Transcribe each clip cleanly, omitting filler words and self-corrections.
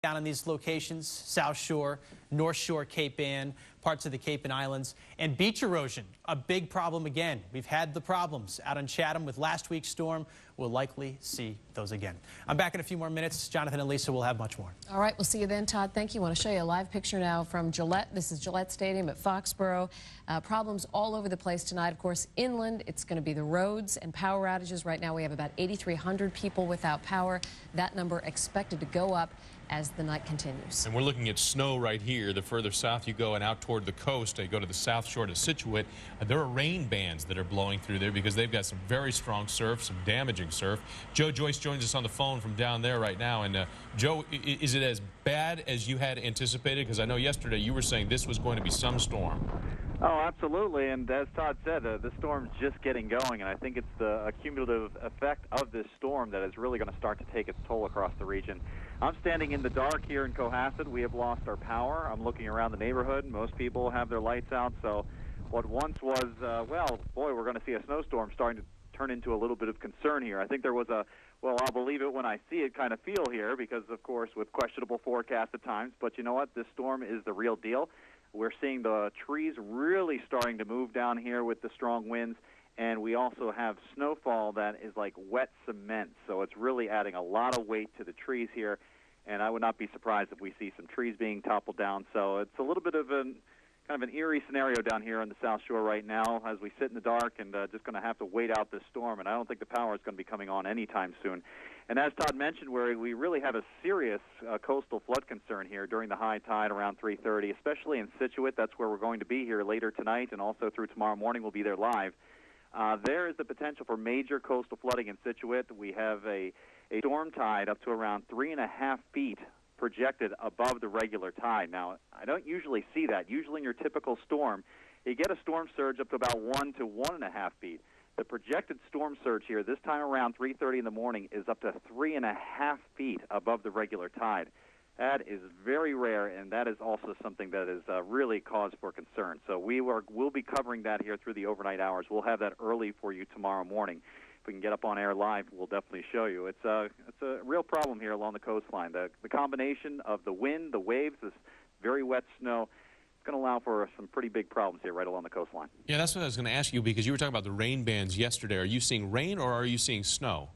down in these locations: South Shore, North Shore, Cape Ann, parts of the Cape and Islands. And beach erosion, a big problem again. We've had the problems out on Chatham with last week's storm. We'll likely see those again. I'm back in a few more minutes. Jonathan and Lisa will have much more. All right, we'll see you then, Todd. Thank you. I want to show you a live picture now from Gillette. This is Gillette Stadium at Foxborough. Problems all over the place tonight. Of course, inland, it's going to be the roads and power outages. Right now, we have about 8,300 people without power. That number expected to go up as the night continues. And we're looking at snow right here. The further south you go and out toward the coast, you go to the South Shore to Scituate, there are rain bands that are blowing through there because they've got some very strong surf, some damaging surf. Joe Joyce joins us on the phone from down there right now. And Joe, is it as bad as you had anticipated? Because I know yesterday you were saying this was going to be some storm. Oh, absolutely. And as Todd said, the storm's just getting going, and I think it's the cumulative effect of this storm that is really going to start to take its toll across the region. I'm standing in the dark here in Cohasset. We have lost our power. I'm looking around the neighborhood. Most people have their lights out, so what once was, well, boy, we're going to see a snowstorm starting to turn into a little bit of concern here. I think there was a, well, I'll believe it when I see it kind of feel here because, of course, with questionable forecasts at times, but you know what? This storm is the real deal. We're seeing the trees really starting to move down here with the strong winds, and we also have snowfall that is like wet cement, so it's really adding a lot of weight to the trees here, and I would not be surprised if we see some trees being toppled down. So it's a little bit of an kind of an eerie scenario down here on the South Shore right now as we sit in the dark and just going to have to wait out this storm, and I don't think the power is going to be coming on anytime soon. And as Todd mentioned, we really have a serious coastal flood concern here during the high tide around 3:30, especially in Scituate. That's where we're going to be here later tonight, and also through tomorrow morning. We'll be there live. There is the potential for major coastal flooding in Scituate. We have a storm tide up to around 3.5 feet projected above the regular tide. Now, I don't usually see that. Usually in your typical storm, you get a storm surge up to about 1 to 1.5 feet. The projected storm surge here this time around 3:30 in the morning is up to 3.5 feet above the regular tide. That is very rare, and that is also something that is really cause for concern. So we'll be covering that here through the overnight hours. We'll have that early for you tomorrow morning. If we can get up on air live, we'll definitely show you. It's a real problem here along the coastline. The combination of the wind, the waves, this very wet snow, it's going to allow for some pretty big problems here right along the coastline. Yeah, that's what I was going to ask you, because you were talking about the rain bands yesterday. Are you seeing rain or are you seeing snow?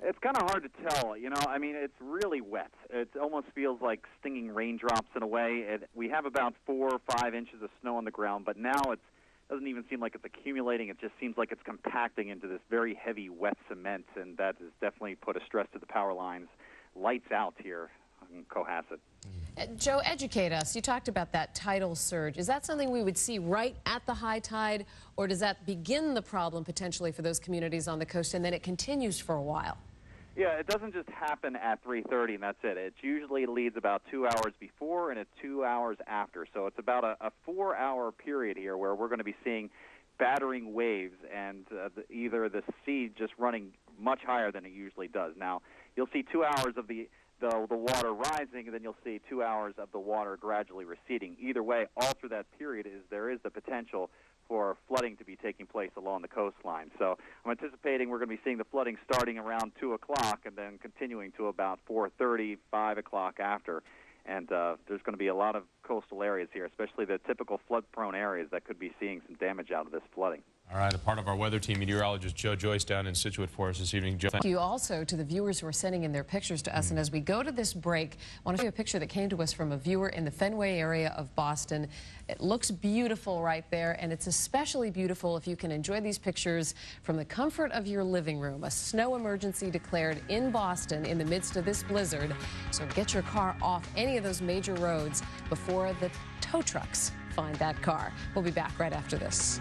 It's kind of hard to tell. You know, I mean, it's really wet. It almost feels like stinging raindrops in a way. We have about 4 or 5 inches of snow on the ground, but now it doesn't even seem like it's accumulating. It just seems like it's compacting into this very heavy wet cement, and that has definitely put a stress to the power lines. Lights out here in Cohasset. Joe, educate us. You talked about that tidal surge. Is that something we would see right at the high tide, or does that begin the problem potentially for those communities on the coast and then it continues for a while? Yeah, it doesn't just happen at 3:30 and that's it. It usually leads about 2 hours before and 2 hours after. So it's about a 4-hour period here where we're going to be seeing battering waves and either the sea just running much higher than it usually does. Now, you'll see 2 hours of the water rising, and then you'll see 2 hours of the water gradually receding. Either way, all through that period there is the potential for flooding to be taking place along the coastline. So I'm anticipating we're going to be seeing the flooding starting around 2 o'clock and then continuing to about 4:30, 5 o'clock after. And there's going to be a lot of coastal areas here, especially the typical flood-prone areas that could be seeing some damage out of this flooding. All right, a part of our weather team, meteorologist Joe Joyce down in Scituate for us this evening. Joe, thank you also to the viewers who are sending in their pictures to us. And as we go to this break, I want to show you a picture that came to us from a viewer in the Fenway area of Boston. It looks beautiful right there, and it's especially beautiful if you can enjoy these pictures from the comfort of your living room. A snow emergency declared in Boston in the midst of this blizzard. So get your car off any of those major roads before the tow trucks find that car. We'll be back right after this.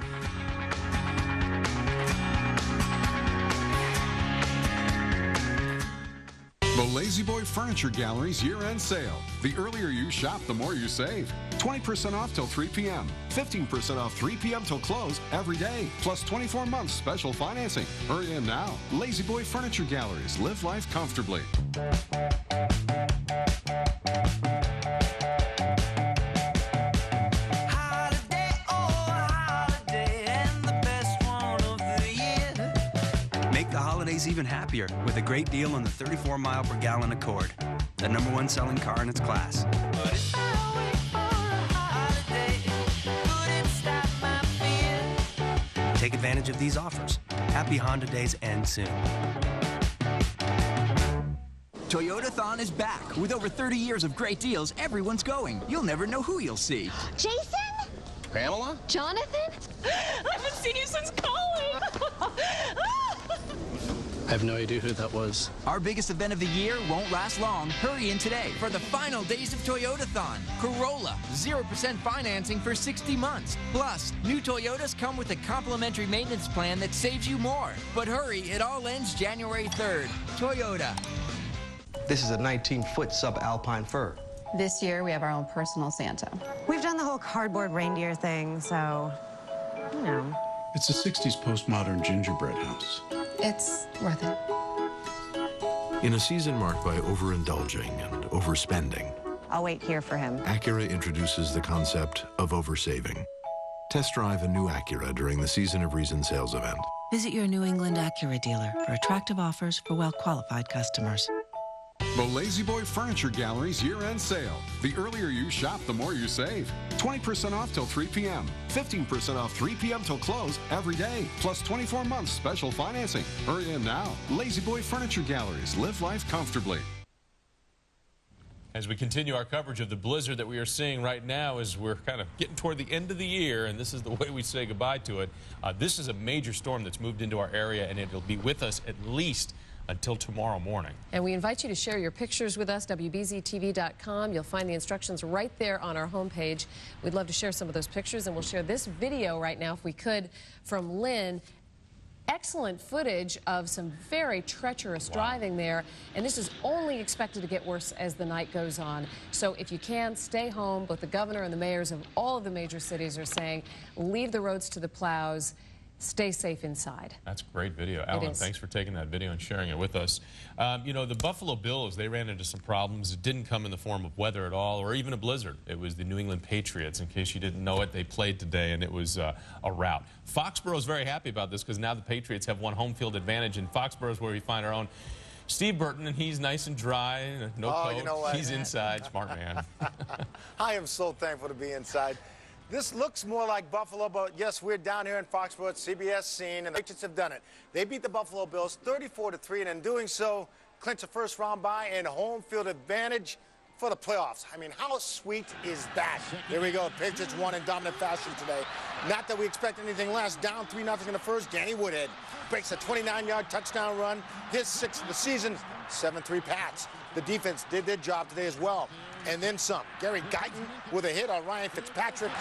The Lazy Boy Furniture Gallery's year-end sale. The earlier you shop, the more you save. 20% off till 3 p.m. 15% off 3 p.m. till close every day. Plus 24 months special financing. Hurry in now. Lazy Boy Furniture Galleries. Live life comfortably. Even happier with a great deal on the 34 mile per gallon Accord. the #1 selling car in its class. Take advantage of these offers. Happy Honda Days end soon. Toyotathon is back. With over 30 years of great deals, everyone's going. You'll never know who you'll see. Jason? Pamela? Jonathan? I haven't seen you since college. I have no idea who that was. Our biggest event of the year won't last long. Hurry in today for the final days of Toyotathon. Corolla, 0% financing for 60 months. Plus, new Toyotas come with a complimentary maintenance plan that saves you more. But hurry, it all ends January 3rd. Toyota. This is a 19-foot sub-alpine fur. This year, we have our own personal Santa. We've done the whole cardboard reindeer thing, so, you know. It's a 60s postmodern gingerbread house. It's worth it. In a season marked by overindulging and overspending, I'll wait here for him. Acura introduces the concept of oversaving. Test drive a new Acura during the Season of Reason sales event. Visit your New England Acura dealer for attractive offers for well-qualified customers. The Lazy Boy Furniture Gallery's year-end sale. The earlier you shop, the more you save. 20% off till 3 p.m. 15% off 3 p.m. till close every day. Plus 24 months special financing. Hurry in now. Lazy Boy Furniture Galleries. Live life comfortably. As we continue our coverage of the blizzard that we are seeing right now, as we're kind of getting toward the end of the year, and this is the way we say goodbye to it. This is a major storm that's moved into our area, and it'll be with us at least until tomorrow morning. And we invite you to share your pictures with us, wbztv.com. You'll find the instructions right there on our homepage. We'd love to share some of those pictures, and we'll share this video right now, if we could, from Lynn. Excellent footage of some very treacherous driving there, and this is only expected to get worse as the night goes on. So if you can, stay home. Both the governor and the mayors of all of the major cities are saying, leave the roads to the plows. Stay safe inside. That's great video. Alan, thanks for taking that video and sharing it with us. You know, the Buffalo Bills, they ran into some problems. It didn't come in the form of weather at all or even a blizzard. It was the New England Patriots. In case you didn't know it, they played today, and it was a rout. Foxborough is very happy about this because now the Patriots have one home field advantage, and Foxborough is where we find our own Steve Burton, and he's nice and dry, no coat. You know what? He's inside, smart man. I am so thankful to be inside. This looks more like Buffalo, but yes, we're down here in Foxborough at CBS scene, and the Patriots have done it. They beat the Buffalo Bills 34-3, and in doing so, clinch a first-round bye and home field advantage for the playoffs. I mean, how sweet is that? There we go. Patriots won in dominant fashion today. Not that we expect anything less. Down 3-0 in the first. Danny Woodhead breaks a 29-yard touchdown run. His 6th of the season. 7-3 Pats. The defense did their job today as well. And then some. Gary Guyton with a hit on Ryan Fitzpatrick.